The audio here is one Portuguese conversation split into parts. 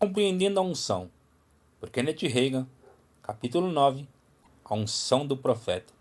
Compreendendo a unção, por Kenneth Hagin, capítulo 9, a unção do profeta.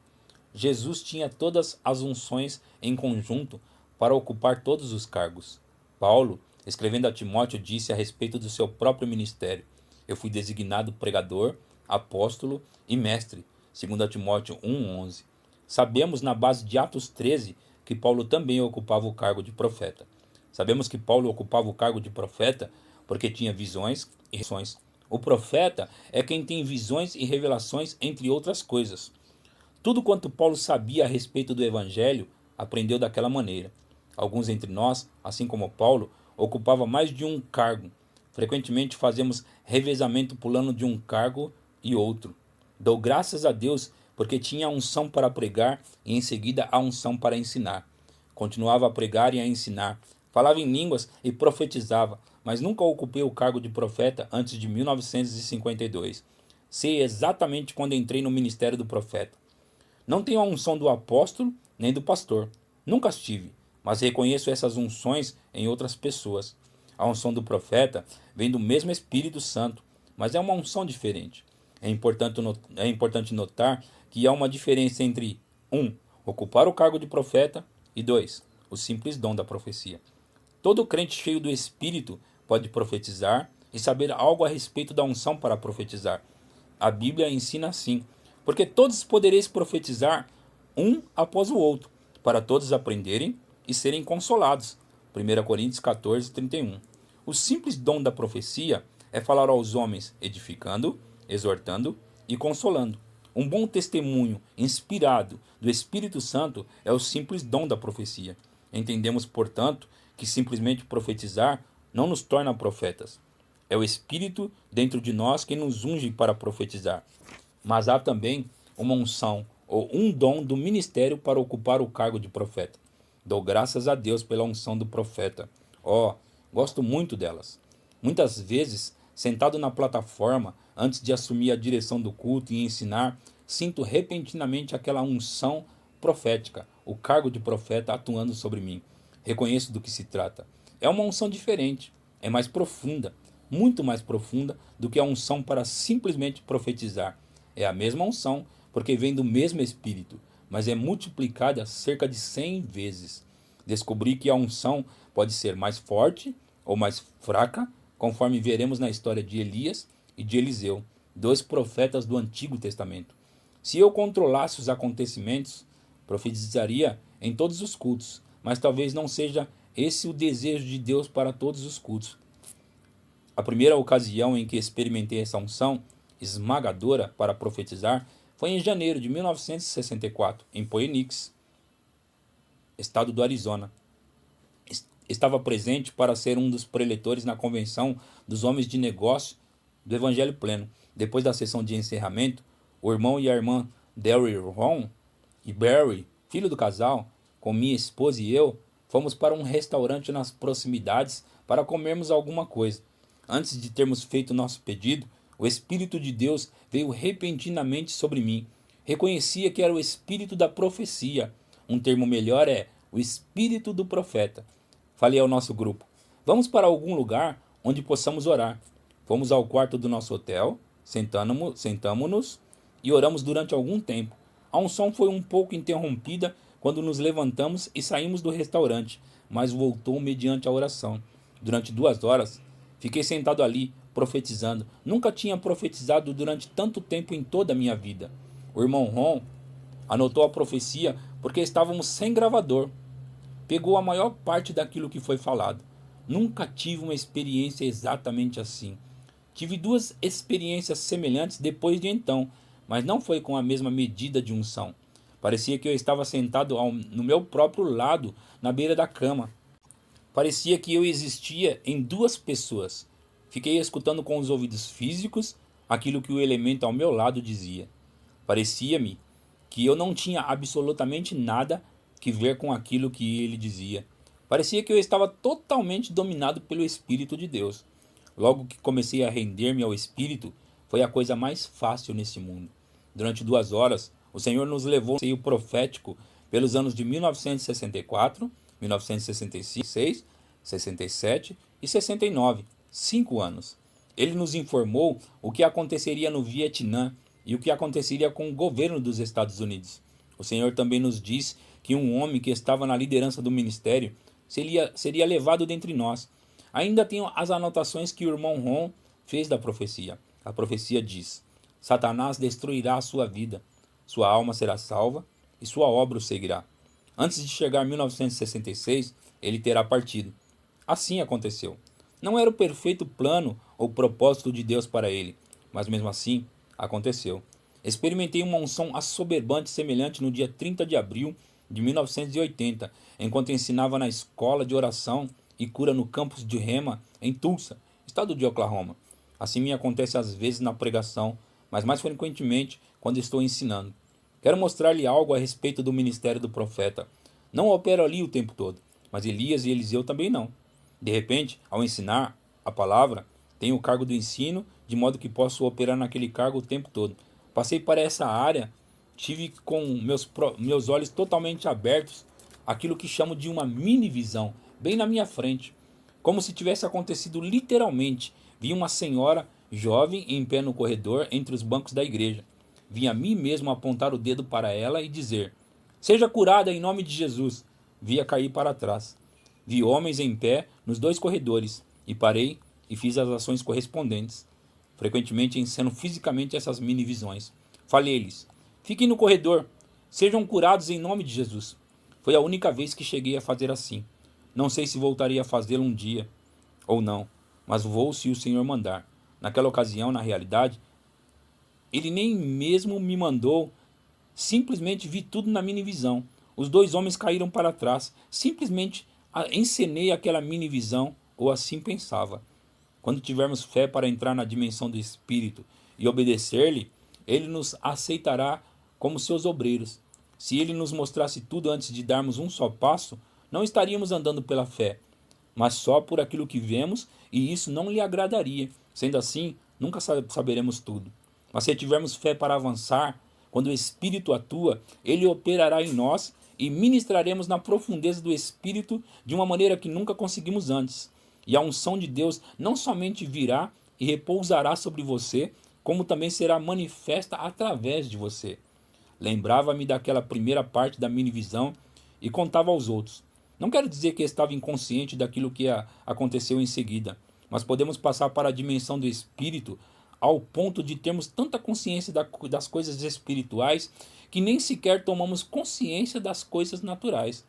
Jesus tinha todas as unções em conjunto para ocupar todos os cargos. Paulo, escrevendo a Timóteo, disse a respeito do seu próprio ministério: eu fui designado pregador, apóstolo e mestre, segundo Timóteo 1:11. Sabemos na base de Atos 13 que Paulo também ocupava o cargo de profeta. Sabemos que Paulo ocupava o cargo de profeta porque tinha visões e revelações. O profeta é quem tem visões e revelações, entre outras coisas. Tudo quanto Paulo sabia a respeito do Evangelho, aprendeu daquela maneira. Alguns entre nós, assim como Paulo, ocupavam mais de um cargo. Frequentemente fazemos revezamento pulando de um cargo e outro. Dou graças a Deus porque tinha a unção para pregar e em seguida a unção para ensinar. Continuava a pregar e a ensinar. Falava em línguas e profetizava, mas nunca ocupei o cargo de profeta antes de 1952. Sei exatamente quando entrei no ministério do profeta. Não tenho a unção do apóstolo nem do pastor. Nunca as tive, mas reconheço essas unções em outras pessoas. A unção do profeta vem do mesmo Espírito Santo, mas é uma unção diferente. É importante notar que há uma diferença entre 1. Ocupar o cargo de profeta e 2. O simples dom da profecia. Todo crente cheio do Espírito pode profetizar e saber algo a respeito da unção para profetizar. A Bíblia ensina assim: porque todos podereis profetizar um após o outro, para todos aprenderem e serem consolados. 1 Coríntios 14:31. O simples dom da profecia é falar aos homens, edificando, exortando e consolando. Um bom testemunho inspirado do Espírito Santo é o simples dom da profecia. Entendemos, portanto, que simplesmente profetizar não nos torna profetas. É o Espírito dentro de nós quem nos unge para profetizar. Mas há também uma unção ou um dom do ministério para ocupar o cargo de profeta. Dou graças a Deus pela unção do profeta. Gosto muito delas. Muitas vezes, sentado na plataforma, antes de assumir a direção do culto e ensinar, sinto repentinamente aquela unção profética, o cargo de profeta atuando sobre mim. Reconheço do que se trata. É uma unção diferente, é mais profunda, muito mais profunda do que a unção para simplesmente profetizar. É a mesma unção, porque vem do mesmo Espírito, mas é multiplicada cerca de 100 vezes. Descobri que a unção pode ser mais forte ou mais fraca, conforme veremos na história de Elias e de Eliseu, 2 profetas do Antigo Testamento. Se eu controlasse os acontecimentos, profetizaria em todos os cultos, mas talvez não seja esse o desejo de Deus para todos os cultos. A primeira ocasião em que experimentei essa unção esmagadora para profetizar foi em janeiro de 1964, em Phoenix, estado do Arizona. Estava presente para ser um dos preletores na convenção dos homens de negócio do Evangelho Pleno. Depois da sessão de encerramento, o irmão e a irmã Daryl Ron e Barry, filho do casal, com minha esposa e eu, fomos para um restaurante nas proximidades para comermos alguma coisa. Antes de termos feito nosso pedido, o Espírito de Deus veio repentinamente sobre mim. Reconhecia que era o Espírito da profecia. Um termo melhor é o Espírito do profeta. Falei ao nosso grupo: vamos para algum lugar onde possamos orar. Fomos ao quarto do nosso hotel, sentamo-nos e oramos durante algum tempo. A unção foi um pouco interrompida quando nos levantamos e saímos do restaurante, mas voltou mediante a oração. Durante 2 horas, fiquei sentado ali, profetizando. Nunca tinha profetizado durante tanto tempo em toda a minha vida. O irmão Ron anotou a profecia porque estávamos sem gravador. Pegou a maior parte daquilo que foi falado. Nunca tive uma experiência exatamente assim. Tive 2 experiências semelhantes depois de então, mas não foi com a mesma medida de unção. Parecia que eu estava sentado no meu próprio lado, na beira da cama. Parecia que eu existia em 2 pessoas. Fiquei escutando com os ouvidos físicos aquilo que o elemento ao meu lado dizia. Parecia-me que eu não tinha absolutamente nada que ver com aquilo que ele dizia. Parecia que eu estava totalmente dominado pelo Espírito de Deus. Logo que comecei a render-me ao Espírito, foi a coisa mais fácil nesse mundo. Durante 2 horas, o Senhor nos levou ao seio profético pelos anos de 1964, 1966, 67 e 69. 5 anos. Ele nos informou o que aconteceria no Vietnã e o que aconteceria com o governo dos Estados Unidos. O Senhor também nos diz que um homem que estava na liderança do ministério seria levado dentre nós. Ainda tenho as anotações que o irmão Ron fez da profecia. A profecia diz: Satanás destruirá a sua vida, sua alma será salva e sua obra o seguirá. Antes de chegar a 1966, ele terá partido. Assim aconteceu. Não era o perfeito plano ou propósito de Deus para ele, mas mesmo assim aconteceu. Experimentei uma unção assoberbante semelhante no dia 30 de abril de 1980, enquanto ensinava na escola de oração e cura no campus de Rema, em Tulsa, estado de Oklahoma. Assim me acontece às vezes na pregação, mas mais frequentemente quando estou ensinando. Quero mostrar-lhe algo a respeito do ministério do profeta. Não opero ali o tempo todo, mas Elias e Eliseu também não. De repente, ao ensinar a palavra, tenho o cargo do ensino, de modo que posso operar naquele cargo o tempo todo. Passei para essa área, tive com meus olhos totalmente abertos aquilo que chamo de uma mini visão, bem na minha frente. Como se tivesse acontecido literalmente. Vi uma senhora jovem em pé no corredor entre os bancos da igreja. Vi a mim mesmo apontar o dedo para ela e dizer: Seja curada em nome de Jesus. Vi-a cair para trás. Vi homens em pé nos dois corredores e parei e fiz as ações correspondentes. Frequentemente enceno fisicamente essas mini visões. Falei-lhes: Fiquem no corredor, sejam curados em nome de Jesus. Foi a única vez que cheguei a fazer assim. Não sei se voltarei a fazê-lo um dia ou não, mas vou se o Senhor mandar. Naquela ocasião, na realidade, ele nem mesmo me mandou. Simplesmente vi tudo na mini visão. Os dois homens caíram para trás. Simplesmente encenei aquela mini visão, ou assim pensava. Quando tivermos fé para entrar na dimensão do Espírito e obedecer-lhe, ele nos aceitará como seus obreiros. Se ele nos mostrasse tudo antes de darmos um só passo, não estaríamos andando pela fé, mas só por aquilo que vemos, e isso não lhe agradaria. Sendo assim, nunca saberemos tudo. Mas se tivermos fé para avançar, quando o Espírito atua, ele operará em nós e ministraremos na profundeza do Espírito de uma maneira que nunca conseguimos antes. E a unção de Deus não somente virá e repousará sobre você, como também será manifesta através de você. Lembrava-me daquela primeira parte da mini visão e contava aos outros. Não quero dizer que estava inconsciente daquilo que aconteceu em seguida, mas podemos passar para a dimensão do Espírito ao ponto de termos tanta consciência das coisas espirituais que nem sequer tomamos consciência das coisas naturais.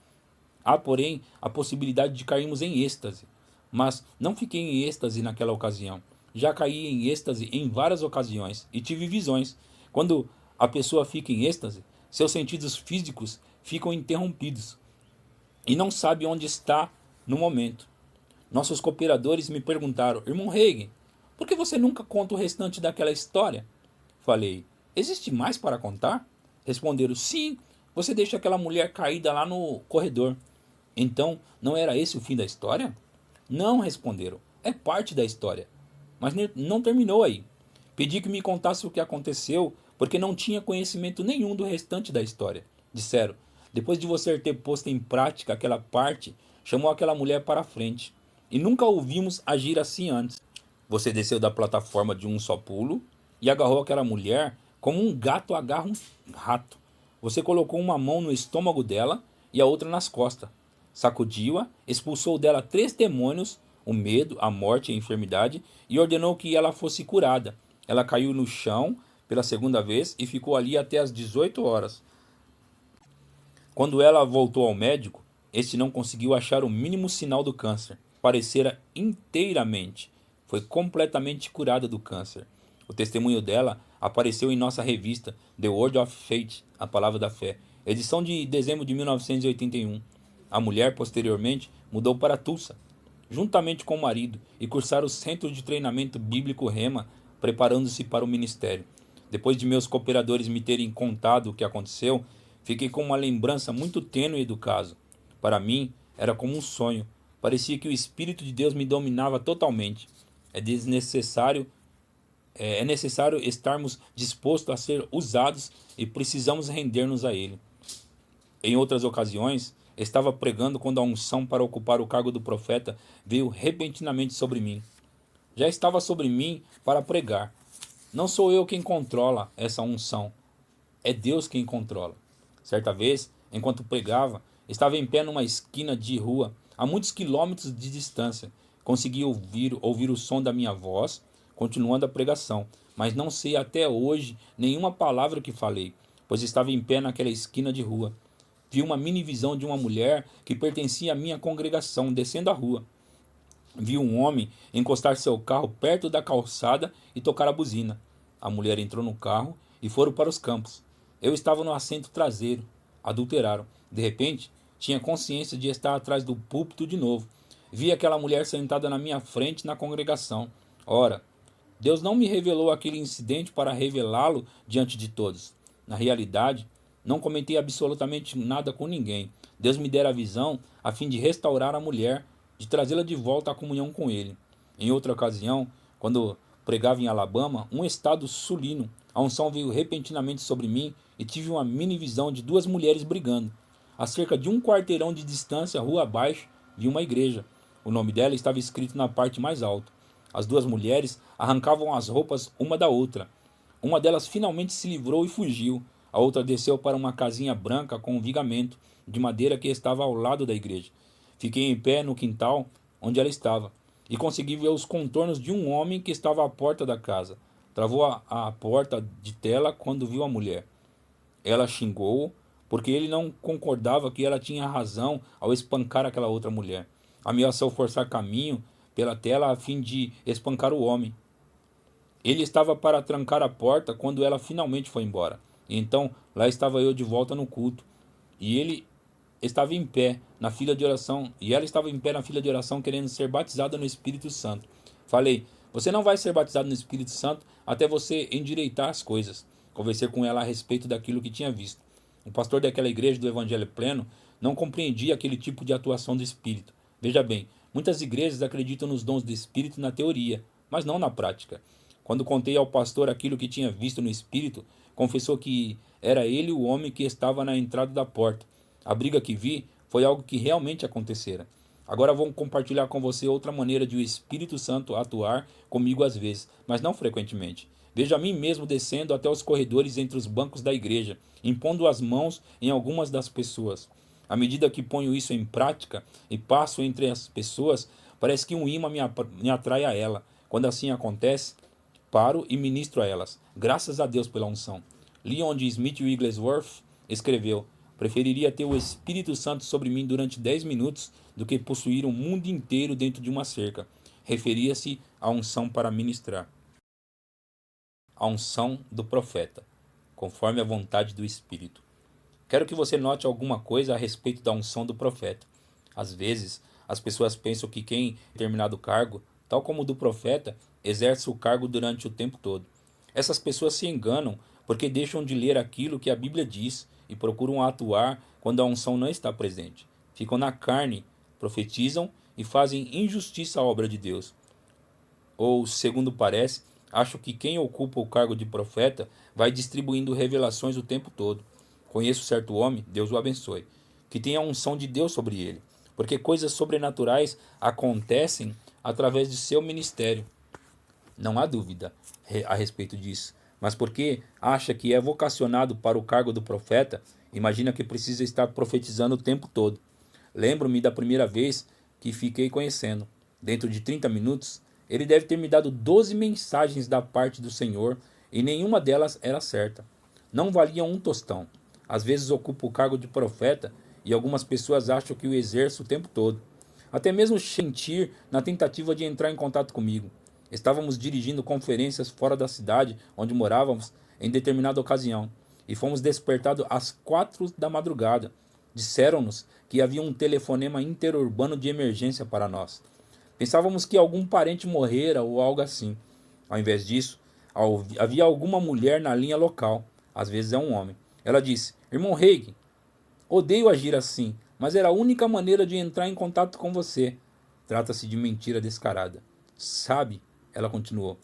Há, porém, a possibilidade de cairmos em êxtase. Mas não fiquei em êxtase naquela ocasião. Já caí em êxtase em várias ocasiões e tive visões. Quando a pessoa fica em êxtase, seus sentidos físicos ficam interrompidos e não sabe onde está no momento. Nossos cooperadores me perguntaram: Irmão Reagan, por que você nunca conta o restante daquela história? Falei: Existe mais para contar? Responderam: Sim, você deixa aquela mulher caída lá no corredor. Então, não era esse o fim da história? Não, responderam. É parte da história. Mas não terminou aí. Pedi que me contasse o que aconteceu, porque não tinha conhecimento nenhum do restante da história. Disseram: Depois de você ter posto em prática aquela parte, chamou aquela mulher para a frente. E nunca ouvimos agir assim antes. Você desceu da plataforma de um só pulo e agarrou aquela mulher como um gato agarra um rato. Você colocou uma mão no estômago dela e a outra nas costas. Sacudiu-a, expulsou dela 3 demônios, o medo, a morte e a enfermidade, e ordenou que ela fosse curada. Ela caiu no chão pela segunda vez e ficou ali até as 18 horas. Quando ela voltou ao médico, este não conseguiu achar o mínimo sinal do câncer. Parecera inteiramente. Foi completamente curada do câncer. O testemunho dela apareceu em nossa revista The Word of Faith, a Palavra da Fé, edição de dezembro de 1981. A mulher, posteriormente, mudou para Tulsa, juntamente com o marido, e cursaram o Centro de Treinamento Bíblico Rema, preparando-se para o ministério. Depois de meus cooperadores me terem contado o que aconteceu, fiquei com uma lembrança muito tênue do caso. Para mim, era como um sonho. Parecia que o Espírito de Deus me dominava totalmente. É necessário estarmos dispostos a ser usados e precisamos render-nos a Ele. Em outras ocasiões, estava pregando quando a unção para ocupar o cargo do profeta veio repentinamente sobre mim. já estava sobre mim para pregar. Não sou eu quem controla essa unção, é Deus quem controla. Certa vez, enquanto pregava, estava em pé numa esquina de rua, a muitos quilômetros de distância. Consegui ouvir o som da minha voz, continuando a pregação, mas não sei até hoje nenhuma palavra que falei, pois estava em pé naquela esquina de rua. Vi uma mini visão de uma mulher que pertencia à minha congregação descendo a rua. Vi um homem encostar seu carro perto da calçada e tocar a buzina. A mulher entrou no carro e foram para os campos. Eu estava no assento traseiro. Adulteraram. De repente, tinha consciência de estar atrás do púlpito de novo. Vi aquela mulher sentada na minha frente na congregação. Ora, Deus não me revelou aquele incidente para revelá-lo diante de todos. Na realidade, não comentei absolutamente nada com ninguém. Deus me dera a visão a fim de restaurar a mulher, de trazê-la de volta à comunhão com ele. Em outra ocasião, quando pregava em Alabama, um estado sulino, a unção veio repentinamente sobre mim e tive uma mini visão de duas mulheres brigando. A cerca de um quarteirão de distância, rua abaixo, vi uma igreja. O nome dela estava escrito na parte mais alta. As duas mulheres arrancavam as roupas uma da outra. Uma delas finalmente se livrou e fugiu. A outra desceu para uma casinha branca com um vigamento de madeira que estava ao lado da igreja. Fiquei em pé no quintal onde ela estava e consegui ver os contornos de um homem que estava à porta da casa. Travou a porta de tela quando viu a mulher. Ela xingou-o porque ele não concordava que ela tinha razão ao espancar aquela outra mulher. Ameaçou forçar caminho pela tela a fim de espancar o homem. Ele estava para trancar a porta quando ela finalmente foi embora. E então lá estava eu de volta no culto. E ele estava em pé na fila de oração. E ela estava em pé na fila de oração querendo ser batizada no Espírito Santo. Falei, você não vai ser batizado no Espírito Santo até você endireitar as coisas. Conversei com ela a respeito daquilo que tinha visto. O pastor daquela igreja do Evangelho Pleno não compreendia aquele tipo de atuação do Espírito. Veja bem, muitas igrejas acreditam nos dons do Espírito na teoria, mas não na prática. Quando contei ao pastor aquilo que tinha visto no Espírito, confessou que era ele o homem que estava na entrada da porta. A briga que vi foi algo que realmente acontecera. Agora vou compartilhar com você outra maneira de o Espírito Santo atuar comigo às vezes, mas não frequentemente. Vejo a mim mesmo descendo até os corredores entre os bancos da igreja, impondo as mãos em algumas das pessoas. À medida que ponho isso em prática e passo entre as pessoas, parece que um imã me atrai a ela. Quando assim acontece, paro e ministro a elas. Graças a Deus pela unção. Leon D. Smith Wigglesworth escreveu: preferiria ter o Espírito Santo sobre mim durante 10 minutos do que possuir o mundo inteiro dentro de uma cerca. Referia-se à unção para ministrar. A unção do profeta, conforme a vontade do Espírito. Quero que você note alguma coisa a respeito da unção do profeta. Às vezes, as pessoas pensam que quem tem determinado cargo, tal como o do profeta, exerce o cargo durante o tempo todo. Essas pessoas se enganam porque deixam de ler aquilo que a Bíblia diz e procuram atuar quando a unção não está presente. Ficam na carne, profetizam e fazem injustiça à obra de Deus. Ou, segundo parece, acho que quem ocupa o cargo de profeta vai distribuindo revelações o tempo todo. Conheço certo homem, Deus o abençoe, que tem a unção de Deus sobre ele, porque coisas sobrenaturais acontecem através de seu ministério. Não há dúvida a respeito disso, mas porque acha que é vocacionado para o cargo do profeta, imagina que precisa estar profetizando o tempo todo. Lembro-me da primeira vez que fiquei conhecendo. Dentro de 30 minutos, ele deve ter me dado 12 mensagens da parte do Senhor e nenhuma delas era certa. Não valia um tostão. Às vezes ocupo o cargo de profeta e algumas pessoas acham que o exerço o tempo todo. Até mesmo sentir na tentativa de entrar em contato comigo. Estávamos dirigindo conferências fora da cidade onde morávamos em determinada ocasião e fomos despertados às 4 da madrugada. Disseram-nos que havia um telefonema interurbano de emergência para nós. Pensávamos que algum parente morrera ou algo assim. Ao invés disso, havia alguma mulher na linha local. Às vezes é um homem. Ela disse: irmão Reagan, odeio agir assim, mas era a única maneira de entrar em contato com você. Trata-se de mentira descarada. Sabe, ela continuou,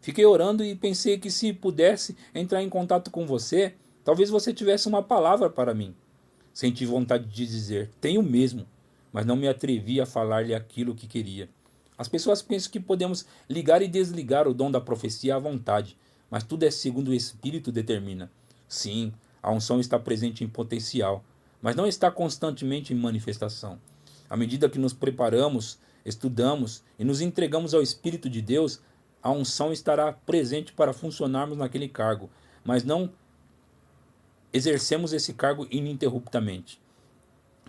fiquei orando e pensei que se pudesse entrar em contato com você, talvez você tivesse uma palavra para mim. Senti vontade de dizer, tenho mesmo, mas não me atrevi a falar-lhe aquilo que queria. As pessoas pensam que podemos ligar e desligar o dom da profecia à vontade, mas tudo é segundo o Espírito determina. Sim, a unção está presente em potencial, mas não está constantemente em manifestação. À medida que nos preparamos, estudamos e nos entregamos ao Espírito de Deus, a unção estará presente para funcionarmos naquele cargo, mas não exercemos esse cargo ininterruptamente.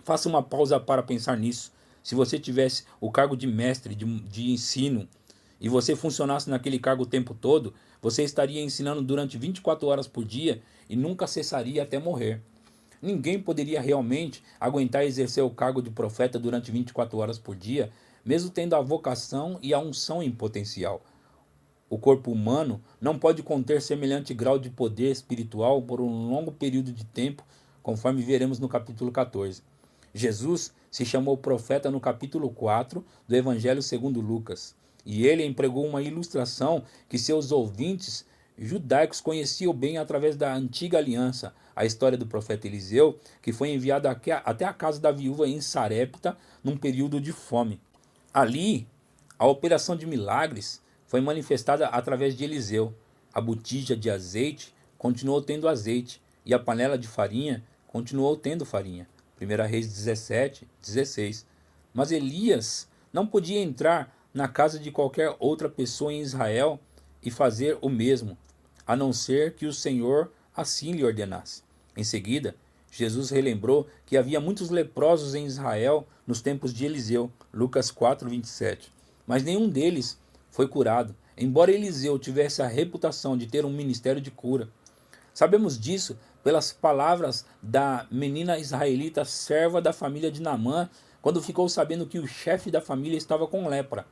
Faça uma pausa para pensar nisso. Se você tivesse o cargo de mestre de ensino e você funcionasse naquele cargo o tempo todo, você estaria ensinando durante 24 horas por dia e nunca cessaria até morrer. Ninguém poderia realmente aguentar exercer o cargo de profeta durante 24 horas por dia, mesmo tendo a vocação e a unção em potencial. O corpo humano não pode conter semelhante grau de poder espiritual por um longo período de tempo, conforme veremos no capítulo 14. Jesus se chamou profeta no capítulo 4 do Evangelho segundo Lucas, e ele empregou uma ilustração que seus ouvintes judaicos conheciam bem através da antiga aliança, a história do profeta Eliseu, que foi enviado até a casa da viúva em Sarepta num período de fome. Ali, a operação de milagres foi manifestada através de Eliseu. A botija de azeite continuou tendo azeite, e a panela de farinha continuou tendo farinha. 1 Reis 17, 16. Mas Elias não podia entrar na casa de qualquer outra pessoa em Israel e fazer o mesmo, a não ser que o Senhor assim lhe ordenasse. Em seguida, Jesus relembrou que havia muitos leprosos em Israel nos tempos de Eliseu, Lucas 4, 27. Mas nenhum deles foi curado, embora Eliseu tivesse a reputação de ter um ministério de cura. Sabemos disso pelas palavras da menina israelita serva da família de Naamã, quando ficou sabendo que o chefe da família estava com lepra.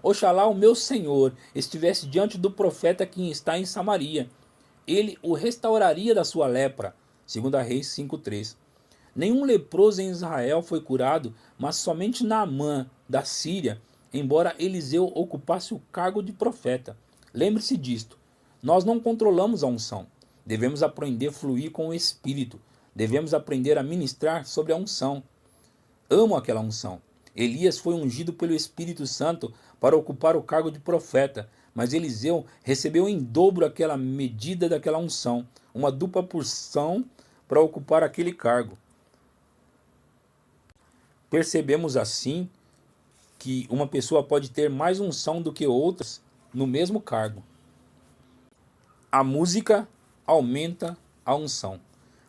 Oxalá o meu senhor estivesse diante do profeta que está em Samaria. Ele o restauraria da sua lepra. 2 Reis 5:3. Nenhum leproso em Israel foi curado, mas somente Naamã, da Síria, embora Eliseu ocupasse o cargo de profeta. Lembre-se disto. Nós não controlamos a unção. Devemos aprender a fluir com o Espírito. Devemos aprender a ministrar sobre a unção. Amo aquela unção. Elias foi ungido pelo Espírito Santo para ocupar o cargo de profeta, mas Eliseu recebeu em dobro aquela medida daquela unção, uma dupla porção para ocupar aquele cargo. Percebemos assim que uma pessoa pode ter mais unção do que outras no mesmo cargo. A música aumenta a unção.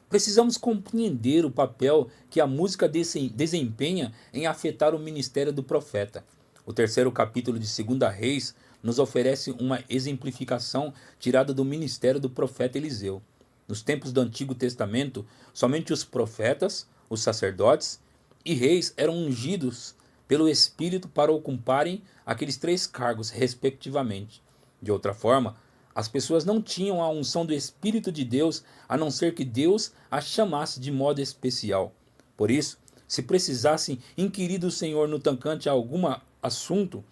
Precisamos compreender o papel que a música desempenha em afetar o ministério do profeta. O terceiro capítulo de 2 Reis nos oferece uma exemplificação tirada do ministério do profeta Eliseu. Nos tempos do Antigo Testamento, somente os profetas, os sacerdotes e reis eram ungidos pelo Espírito para ocuparem aqueles 3 cargos, respectivamente. De outra forma, as pessoas não tinham a unção do Espírito de Deus, a não ser que Deus as chamasse de modo especial. Por isso, se precisassem inquirir do Senhor no tocante a algum assunto,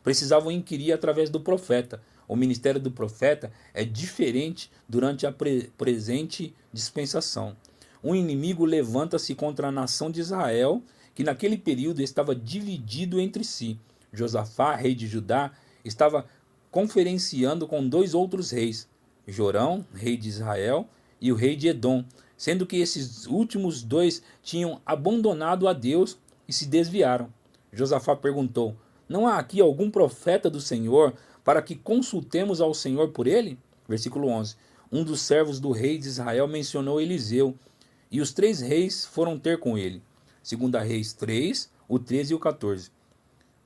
precisavam inquirir através do profeta. O ministério do profeta é diferente durante a presente dispensação. Um inimigo levanta-se contra a nação de Israel, que naquele período estava dividido entre si. Josafá, rei de Judá, estava conferenciando com 2 outros reis, Jorão, rei de Israel, e o rei de Edom, sendo que esses últimos 2 tinham abandonado a Deus e se desviaram. Josafá perguntou: não há aqui algum profeta do Senhor para que consultemos ao Senhor por ele? Versículo 11. Um dos servos do rei de Israel mencionou Eliseu, e os 3 reis foram ter com ele. 2 Reis 3, o 13 e o 14.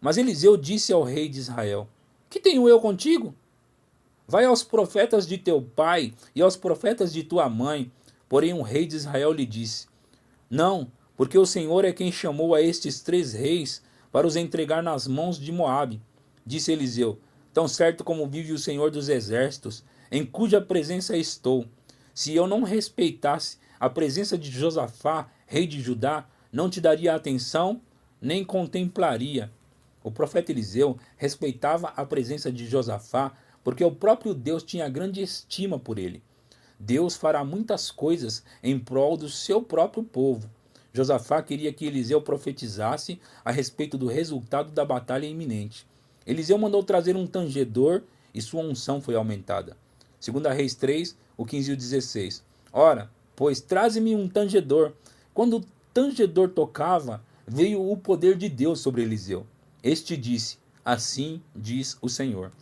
Mas Eliseu disse ao rei de Israel: que tenho eu contigo? Vai aos profetas de teu pai e aos profetas de tua mãe. Porém o rei de Israel lhe disse: não, porque o Senhor é quem chamou a estes 3 reis para os entregar nas mãos de Moabe. Disse Eliseu: tão certo como vive o Senhor dos exércitos, em cuja presença estou, se eu não respeitasse a presença de Josafá, rei de Judá, não te daria atenção, nem contemplaria. O profeta Eliseu respeitava a presença de Josafá, porque o próprio Deus tinha grande estima por ele. Deus fará muitas coisas em prol do seu próprio povo. Josafá queria que Eliseu profetizasse a respeito do resultado da batalha iminente. Eliseu mandou trazer um tangedor e sua unção foi aumentada. 2 Reis 3, o 15 e o 16. Ora, pois traze-me um tangedor. Quando o tangedor tocava, veio o poder de Deus sobre Eliseu. Este disse, assim diz o Senhor.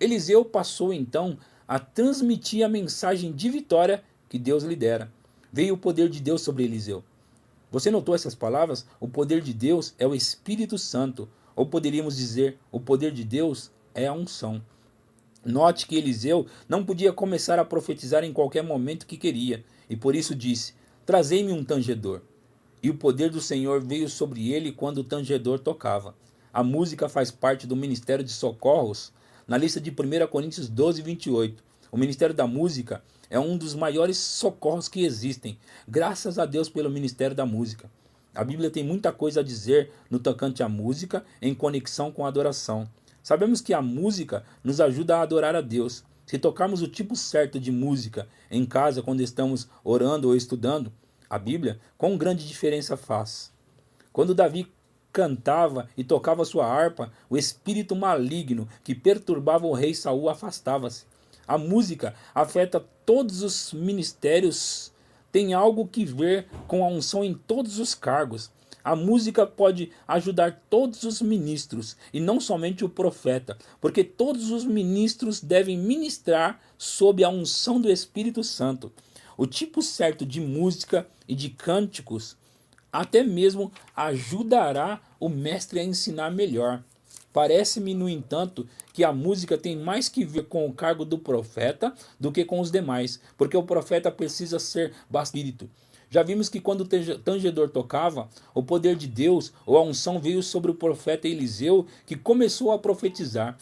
Eliseu passou então a transmitir a mensagem de vitória que Deus lhe dera. Veio o poder de Deus sobre Eliseu. Você notou essas palavras? O poder de Deus é o Espírito Santo. Ou poderíamos dizer, o poder de Deus é a unção. Note que Eliseu não podia começar a profetizar em qualquer momento que queria, e por isso disse, trazei-me um tangedor. E o poder do Senhor veio sobre ele quando o tangedor tocava. A música faz parte do ministério de socorros, na lista de 1 Coríntios 12, 28. O ministério da música é um dos maiores socorros que existem. Graças a Deus pelo ministério da música. A Bíblia tem muita coisa a dizer no tocante à música em conexão com a adoração. Sabemos que a música nos ajuda a adorar a Deus. Se tocarmos o tipo certo de música em casa quando estamos orando ou estudando, a Bíblia, quão grande diferença faz. Quando Davi cantava e tocava sua harpa, o espírito maligno que perturbava o rei Saul afastava-se. A música afeta todos os ministérios, tem algo que ver com a unção em todos os cargos. A música pode ajudar todos os ministros e não somente o profeta, porque todos os ministros devem ministrar sob a unção do Espírito Santo. O tipo certo de música e de cânticos até mesmo ajudará o mestre a ensinar melhor. Parece-me, no entanto, que a música tem mais que ver com o cargo do profeta do que com os demais, porque o profeta precisa ser espírito. Já vimos que quando o tangedor tocava, o poder de Deus ou a unção veio sobre o profeta Eliseu, que começou a profetizar.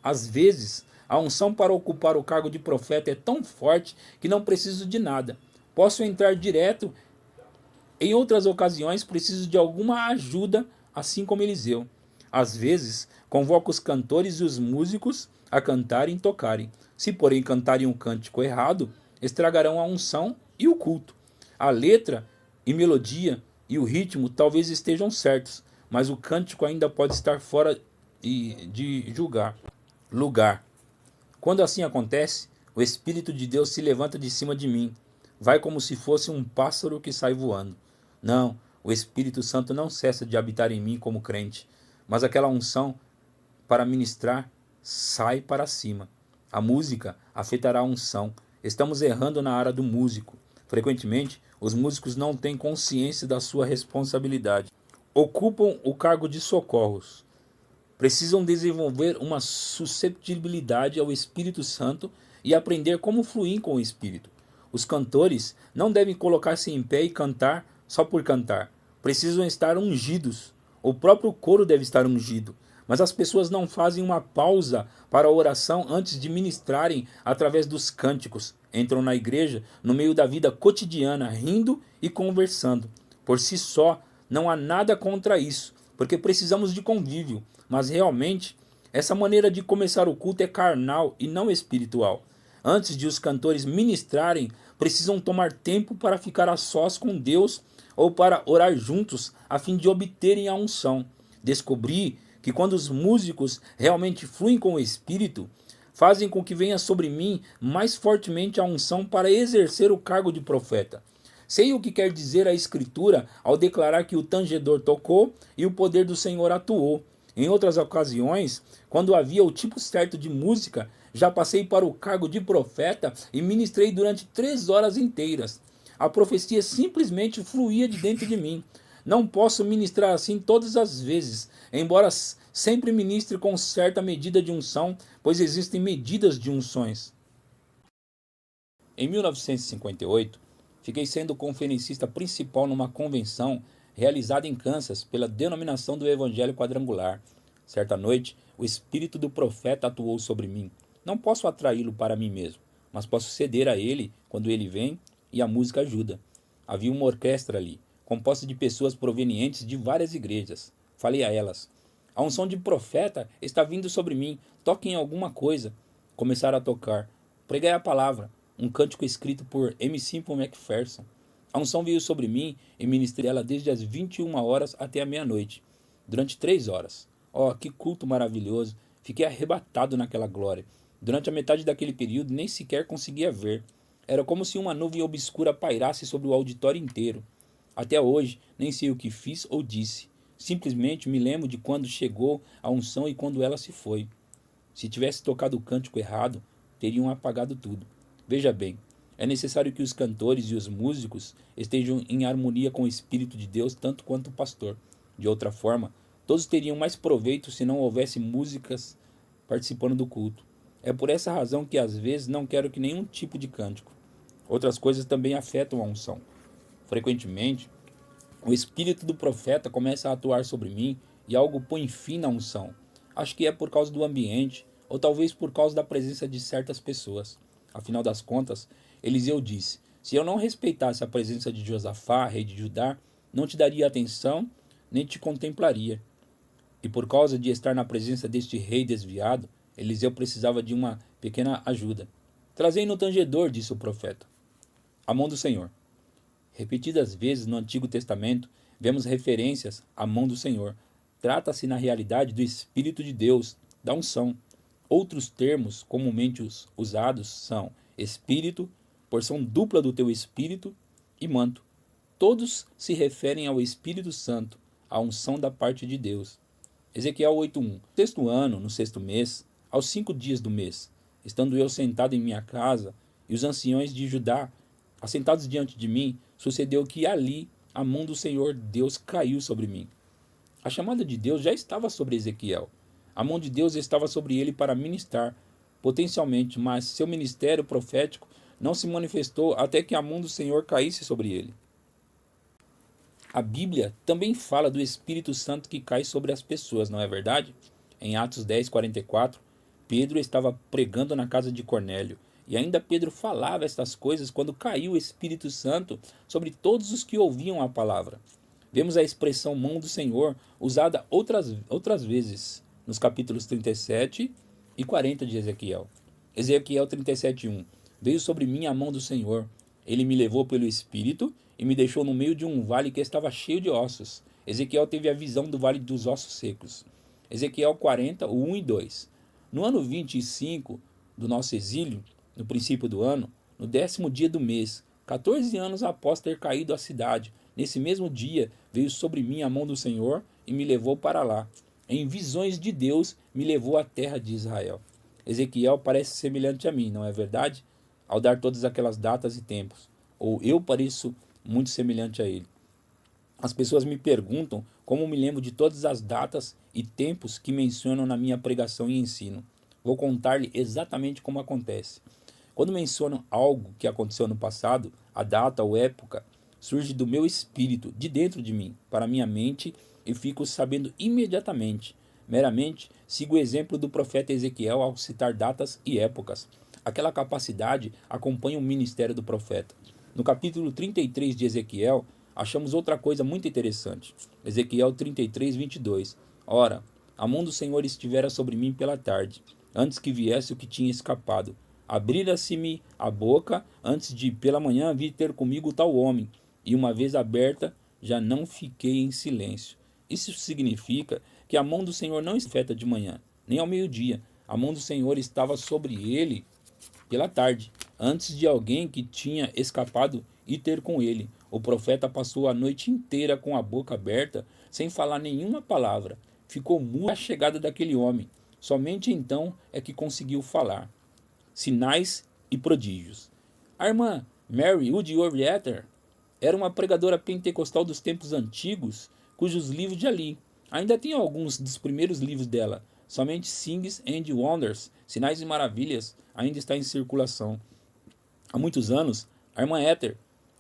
Às vezes, a unção para ocupar o cargo de profeta é tão forte que não preciso de nada. Posso entrar direto. Em outras ocasiões, preciso de alguma ajuda, assim como Eliseu. Às vezes, convoco os cantores e os músicos a cantarem e tocarem. Se, porém, cantarem um cântico errado, estragarão a unção e o culto. A letra e melodia e o ritmo talvez estejam certos, mas o cântico ainda pode estar fora de lugar. Quando assim acontece, o Espírito de Deus se levanta de cima de mim. Vai como se fosse um pássaro que sai voando. Não, o Espírito Santo não cessa de habitar em mim como crente, mas aquela unção para ministrar sai para cima. A música afetará a unção. Estamos errando na área do músico. Frequentemente, os músicos não têm consciência da sua responsabilidade. Ocupam o cargo de socorros. Precisam desenvolver uma susceptibilidade ao Espírito Santo e aprender como fluir com o Espírito. Os cantores não devem colocar-se em pé e cantar só por cantar. Precisam estar ungidos. O próprio coro deve estar ungido. Mas as pessoas não fazem uma pausa para a oração antes de ministrarem através dos cânticos. Entram na igreja no meio da vida cotidiana, rindo e conversando. Por si só, não há nada contra isso, porque precisamos de convívio. Mas realmente, essa maneira de começar o culto é carnal e não espiritual. Antes de os cantores ministrarem, precisam tomar tempo para ficar a sós com Deus ou para orar juntos a fim de obterem a unção. Descobri que quando os músicos realmente fluem com o Espírito, fazem com que venha sobre mim mais fortemente a unção para exercer o cargo de profeta. Sei o que quer dizer a Escritura ao declarar que o tangedor tocou e o poder do Senhor atuou. Em outras ocasiões, quando havia o tipo certo de música, já passei para o cargo de profeta e ministrei durante 3 horas inteiras. A profecia simplesmente fluía de dentro de mim. Não posso ministrar assim todas as vezes, embora sempre ministre com certa medida de unção, pois existem medidas de unções. Em 1958, fiquei sendo conferencista principal numa convenção realizada em Kansas pela denominação do Evangelho Quadrangular. Certa noite, o espírito do profeta atuou sobre mim. Não posso atraí-lo para mim mesmo, mas posso ceder a ele quando ele vem e a música ajuda. Havia uma orquestra ali, composta de pessoas provenientes de várias igrejas. Falei a elas: a unção de profeta está vindo sobre mim, toquem alguma coisa. Começaram a tocar. Preguei a palavra, um cântico escrito por M. Simple McPherson. A unção veio sobre mim e ministrei ela desde as 21 horas até a meia-noite, durante 3 horas. Oh, que culto maravilhoso! Fiquei arrebatado naquela glória. Durante a metade daquele período nem sequer conseguia ver. Era como se uma nuvem obscura pairasse sobre o auditório inteiro. Até hoje, nem sei o que fiz ou disse. Simplesmente me lembro de quando chegou a unção e quando ela se foi. Se tivesse tocado o cântico errado, teriam apagado tudo. Veja bem, é necessário que os cantores e os músicos estejam em harmonia com o Espírito de Deus tanto quanto o pastor. De outra forma, todos teriam mais proveito se não houvesse músicas participando do culto. É por essa razão que às vezes não quero que nenhum tipo de cântico. Outras coisas também afetam a unção. Frequentemente, o espírito do profeta começa a atuar sobre mim e algo põe fim na unção. Acho que é por causa do ambiente, ou talvez por causa da presença de certas pessoas. Afinal das contas, Eliseu disse: se eu não respeitasse a presença de Josafá, rei de Judá, não te daria atenção, nem te contemplaria. E por causa de estar na presença deste rei desviado, Eliseu precisava de uma pequena ajuda. Trazei no tangedor, disse o profeta. A mão do Senhor. Repetidas vezes no Antigo Testamento, vemos referências à mão do Senhor. Trata-se na realidade do Espírito de Deus, da unção. Outros termos comumente usados são Espírito, porção dupla do teu Espírito e manto. Todos se referem ao Espírito Santo, à unção da parte de Deus. Ezequiel 8:1. No sexto ano, no sexto mês, aos 5 dias do mês, estando eu sentado em minha casa, e os anciões de Judá, assentados diante de mim, sucedeu que ali a mão do Senhor Deus caiu sobre mim. A chamada de Deus já estava sobre Ezequiel. A mão de Deus estava sobre ele para ministrar, potencialmente, mas seu ministério profético não se manifestou até que a mão do Senhor caísse sobre ele. A Bíblia também fala do Espírito Santo que cai sobre as pessoas, não é verdade? Em Atos 10:44, Pedro estava pregando na casa de Cornélio, e ainda Pedro falava estas coisas quando caiu o Espírito Santo sobre todos os que ouviam a palavra. Vemos a expressão mão do Senhor usada outras vezes, nos capítulos 37 e 40 de Ezequiel. Ezequiel 37:1. Veio sobre mim a mão do Senhor. Ele me levou pelo Espírito e me deixou no meio de um vale que estava cheio de ossos. Ezequiel teve a visão do vale dos ossos secos. Ezequiel 40, 1 e 2. No ano 25 do nosso exílio, no princípio do ano, no 10º dia do mês, 14 anos após ter caído a cidade, nesse mesmo dia veio sobre mim a mão do Senhor e me levou para lá. Em visões de Deus, me levou à terra de Israel. Ezequiel parece semelhante a mim, não é verdade? Ao dar todas aquelas datas e tempos. Ou eu pareço muito semelhante a ele. As pessoas me perguntam como me lembro de todas as datas e tempos que mencionam na minha pregação e ensino. Vou contar-lhe exatamente como acontece. Quando menciono algo que aconteceu no passado, a data ou época surge do meu espírito, de dentro de mim, para minha mente, e fico sabendo imediatamente. Meramente sigo o exemplo do profeta Ezequiel ao citar datas e épocas. Aquela capacidade acompanha o ministério do profeta. No capítulo 33 de Ezequiel, achamos outra coisa muito interessante. Ezequiel 33:22. Ora, a mão do Senhor estivera sobre mim pela tarde, antes que viesse o que tinha escapado. Abrira-se-me a boca, antes de pela manhã vir ter comigo tal homem, e uma vez aberta, já não fiquei em silêncio. Isso significa que a mão do Senhor não afeta de manhã, nem ao meio-dia. A mão do Senhor estava sobre ele pela tarde, antes de alguém que tinha escapado ir ter com ele. O profeta passou a noite inteira com a boca aberta, sem falar nenhuma palavra. Ficou mudo à chegada daquele homem. Somente então é que conseguiu falar. Sinais e prodígios. A irmã Mary Woodworth-Etter era uma pregadora pentecostal dos tempos antigos, cujos livros de ali. Ainda tem alguns dos primeiros livros dela. Somente Signs and Wonders, Sinais e Maravilhas, ainda está em circulação. Há muitos anos, a irmã Etter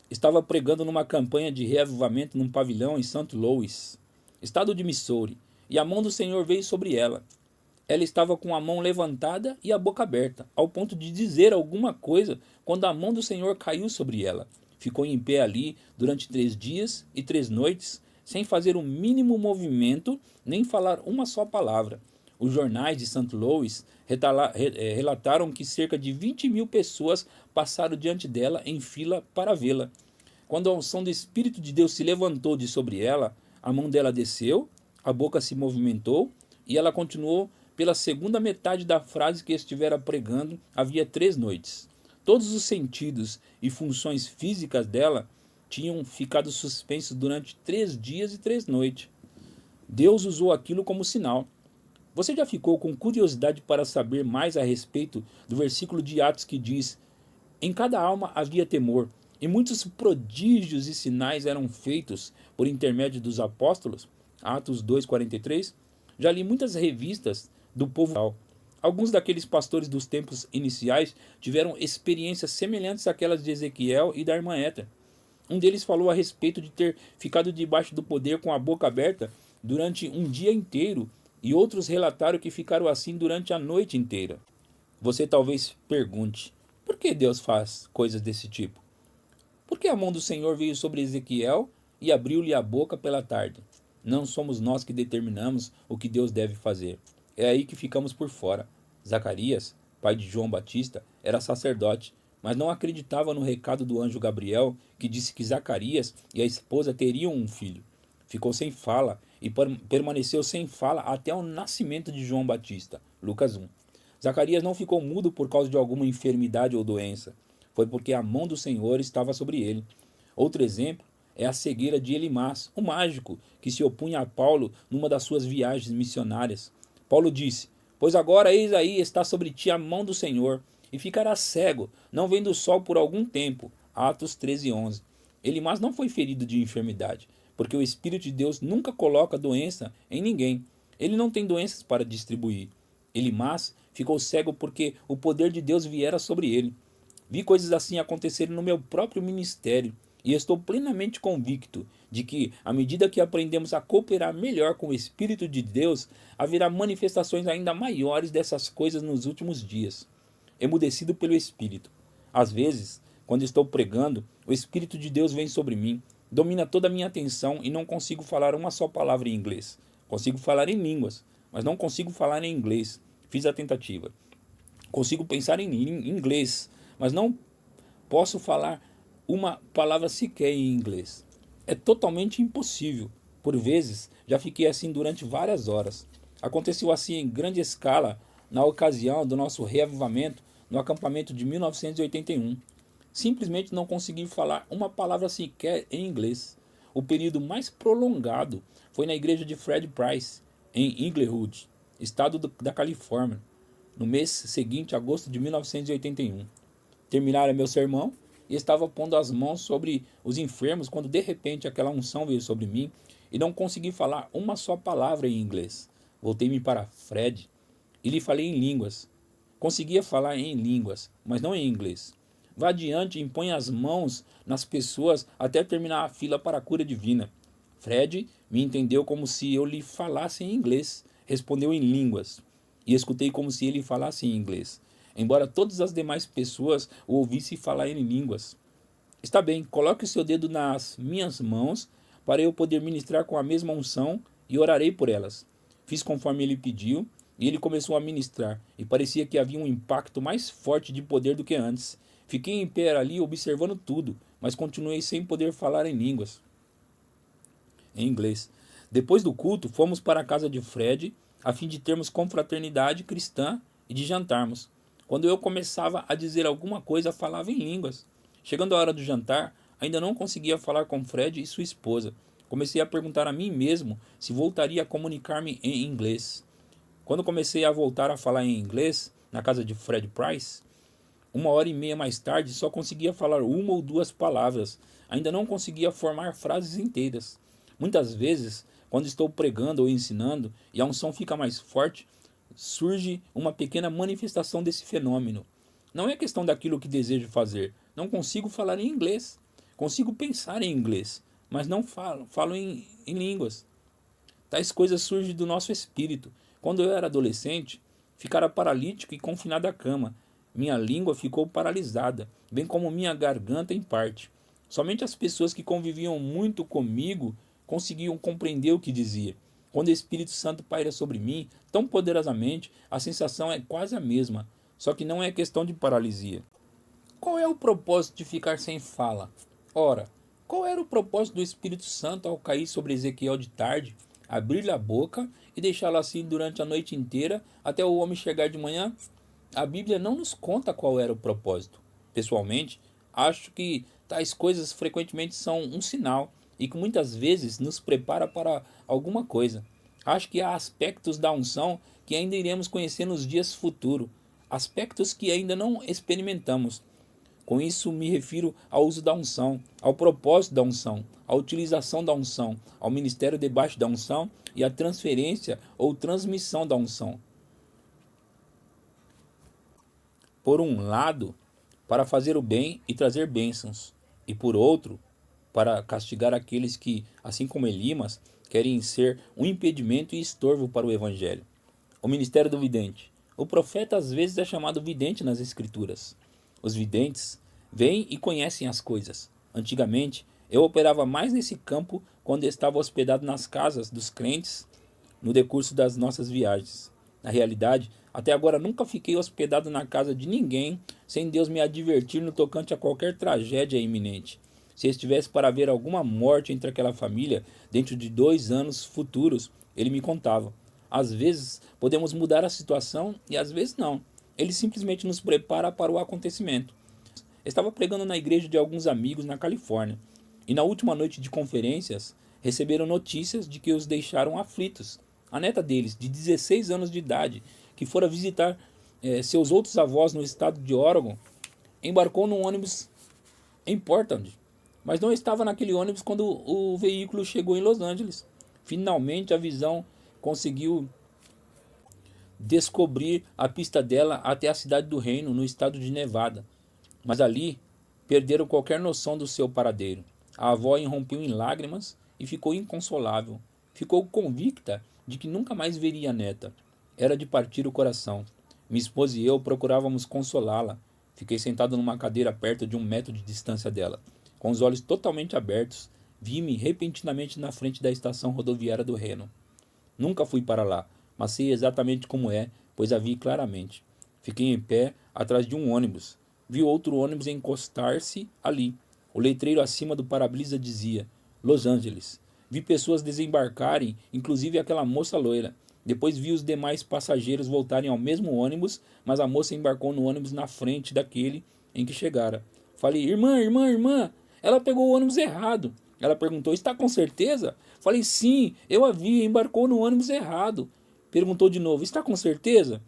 estava pregando numa campanha de reavivamento num pavilhão em St. Louis, estado de Missouri, e a mão do Senhor veio sobre ela. Ela estava com a mão levantada e a boca aberta, ao ponto de dizer alguma coisa quando a mão do Senhor caiu sobre ela. Ficou em pé ali durante 3 dias e 3 noites, sem fazer o mínimo movimento, nem falar uma só palavra. Os jornais de St. Louis relataram que cerca de 20.000 pessoas passaram diante dela em fila para vê-la. Quando a unção do Espírito de Deus se levantou de sobre ela, a mão dela desceu, a boca se movimentou e ela continuou pela segunda metade da frase que estivera pregando havia 3 noites. Todos os sentidos e funções físicas dela tinham ficado suspensos durante 3 dias e 3 noites. Deus usou aquilo como sinal. Você já ficou com curiosidade para saber mais a respeito do versículo de Atos que diz: em cada alma havia temor, e muitos prodígios e sinais eram feitos por intermédio dos apóstolos? Atos 2,43. Já li muitas revistas do povo. Alguns daqueles pastores dos tempos iniciais tiveram experiências semelhantes àquelas de Ezequiel e da irmã Éter. Um deles falou a respeito de ter ficado debaixo do poder com a boca aberta durante um dia inteiro, e outros relataram que ficaram assim durante a noite inteira. Você talvez pergunte: por que Deus faz coisas desse tipo? Por que a mão do Senhor veio sobre Ezequiel e abriu-lhe a boca pela tarde? Não somos nós que determinamos o que Deus deve fazer. É aí que ficamos por fora. Zacarias, pai de João Batista, era sacerdote, mas não acreditava no recado do anjo Gabriel, que disse que Zacarias e a esposa teriam um filho. Ficou sem fala e permaneceu sem fala até o nascimento de João Batista. Lucas 1. Zacarias não ficou mudo por causa de alguma enfermidade ou doença. Foi porque a mão do Senhor estava sobre ele. Outro exemplo é a cegueira de Elimás, o mágico que se opunha a Paulo numa das suas viagens missionárias. Paulo disse: pois agora eis aí está sobre ti a mão do Senhor, e ficarás cego, não vendo o sol por algum tempo. Atos 13:11. Elimás não foi ferido de enfermidade, porque o Espírito de Deus nunca coloca doença em ninguém. Ele não tem doenças para distribuir. Elimás ficou cego porque o poder de Deus viera sobre ele. Vi coisas assim acontecerem no meu próprio ministério, e estou plenamente convicto de que, à medida que aprendemos a cooperar melhor com o Espírito de Deus, haverá manifestações ainda maiores dessas coisas nos últimos dias. Emudecido pelo Espírito. Às vezes, quando estou pregando, o Espírito de Deus vem sobre mim, domina toda a minha atenção e não consigo falar uma só palavra em inglês. Consigo falar em línguas, mas não consigo falar em inglês. Fiz a tentativa. Consigo pensar em inglês, mas não posso falar uma palavra sequer em inglês. É totalmente impossível. Por vezes, já fiquei assim durante várias horas. Aconteceu assim em grande escala na ocasião do nosso reavivamento no acampamento de 1981. Simplesmente não consegui falar uma palavra sequer em inglês. O período mais prolongado foi na igreja de Fred Price, em Inglewood, estado da Califórnia, no mês seguinte, agosto de 1981. Terminara meu sermão e estava pondo as mãos sobre os enfermos quando de repente aquela unção veio sobre mim e não consegui falar uma só palavra em inglês. Voltei-me para Fred e lhe falei em línguas. Conseguia falar em línguas, mas não em inglês. Vá adiante e impõe as mãos nas pessoas até terminar a fila para a cura divina. Fred me entendeu como se eu lhe falasse em inglês. Respondeu em línguas. E escutei como se ele falasse em inglês, embora todas as demais pessoas o ouvissem falar em línguas. Está bem, coloque o seu dedo nas minhas mãos para eu poder ministrar com a mesma unção e orarei por elas. Fiz conforme ele pediu e ele começou a ministrar e parecia que havia um impacto mais forte de poder do que antes. Fiquei em pé ali observando tudo, mas continuei sem poder falar em línguas. Em inglês. Depois do culto, fomos para a casa de Fred, a fim de termos confraternidade cristã e de jantarmos. Quando eu começava a dizer alguma coisa, falava em línguas. Chegando a hora do jantar, ainda não conseguia falar com Fred e sua esposa. Comecei a perguntar a mim mesmo se voltaria a comunicar-me em inglês. Quando comecei a voltar a falar em inglês, na casa de Fred Price, 1h30 mais tarde, só conseguia falar uma ou duas palavras. Ainda não conseguia formar frases inteiras. Muitas vezes, quando estou pregando ou ensinando e a unção fica mais forte, surge uma pequena manifestação desse fenômeno. Não é questão daquilo que desejo fazer. Não consigo falar em inglês. Consigo pensar em inglês, mas não falo em línguas. Tais coisas surgem do nosso espírito. Quando eu era adolescente, ficara paralítico e confinado à cama. Minha língua ficou paralisada, bem como minha garganta em parte. Somente as pessoas que conviviam muito comigo conseguiam compreender o que dizia. Quando o Espírito Santo paira sobre mim tão poderosamente, a sensação é quase a mesma, só que não é questão de paralisia. Qual é o propósito de ficar sem fala? Ora, qual era o propósito do Espírito Santo ao cair sobre Ezequiel de tarde, Abrir-lhe a boca e deixá-la assim durante a noite inteira até o homem chegar de manhã? A Bíblia não nos conta qual era o propósito. Pessoalmente, acho que tais coisas frequentemente são um sinal e que muitas vezes nos prepara para alguma coisa. Acho que há aspectos da unção que ainda iremos conhecer nos dias futuros, aspectos que ainda não experimentamos. Com isso me refiro ao uso da unção, ao propósito da unção, à utilização da unção, ao ministério debaixo da unção e à transferência ou transmissão da unção. Por um lado, para fazer o bem e trazer bênçãos, e por outro, para castigar aqueles que, assim como Elimas, querem ser um impedimento e estorvo para o evangelho. O ministério do vidente. O profeta às vezes é chamado vidente nas escrituras. Os videntes veem e conhecem as coisas. Antigamente, eu operava mais nesse campo quando estava hospedado nas casas dos crentes no decurso das nossas viagens. Na realidade, até agora nunca fiquei hospedado na casa de ninguém sem Deus me advertir no tocante a qualquer tragédia iminente. Se estivesse para haver alguma morte entre aquela família dentro de 2 anos futuros, ele me contava. Às vezes podemos mudar a situação e às vezes não. Ele simplesmente nos prepara para o acontecimento. Estava pregando na igreja de alguns amigos na Califórnia e na última noite de conferências receberam notícias de que os deixaram aflitos. A neta deles, de 16 anos de idade, que fora visitar seus outros avós no estado de Oregon, embarcou num ônibus em Portland, mas não estava naquele ônibus quando o veículo chegou em Los Angeles. Finalmente a visão conseguiu descobrir a pista dela até a cidade do Reino, no estado de Nevada. Mas ali perderam qualquer noção do seu paradeiro. A avó irrompeu em lágrimas e ficou inconsolável. Ficou convicta de que nunca mais veria a neta. Era de partir o coração. Minha esposa e eu procurávamos consolá-la. Fiquei sentado numa cadeira perto de 1 metro de distância dela. Com os olhos totalmente abertos, vi-me repentinamente na frente da estação rodoviária do Reno. Nunca fui para lá, mas sei exatamente como é, pois a vi claramente. Fiquei em pé atrás de um ônibus. Vi outro ônibus encostar-se ali. O letreiro acima do para-brisa dizia Los Angeles. Vi pessoas desembarcarem, inclusive aquela moça loira. Depois vi os demais passageiros voltarem ao mesmo ônibus, mas a moça embarcou no ônibus na frente daquele em que chegara. Falei, irmã, ela pegou o ônibus errado. Ela perguntou, está com certeza? Falei, sim, eu a vi, embarcou no ônibus errado. Perguntou de novo, está com certeza?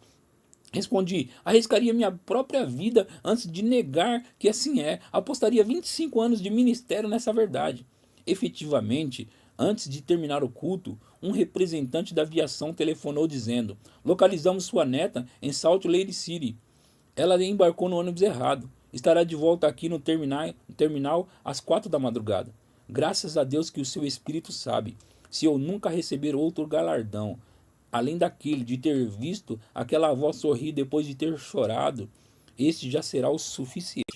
Respondi, arriscaria minha própria vida antes de negar que assim é. Apostaria 25 anos de ministério nessa verdade. Efetivamente, antes de terminar o culto, um representante da aviação telefonou dizendo, localizamos sua neta em Salt Lake City. Ela embarcou no ônibus errado. Estará de volta aqui no terminal às 4 da madrugada. Graças a Deus que o seu espírito sabe. Se eu nunca receber outro galardão, além daquele de ter visto aquela avó sorrir depois de ter chorado, este já será o suficiente.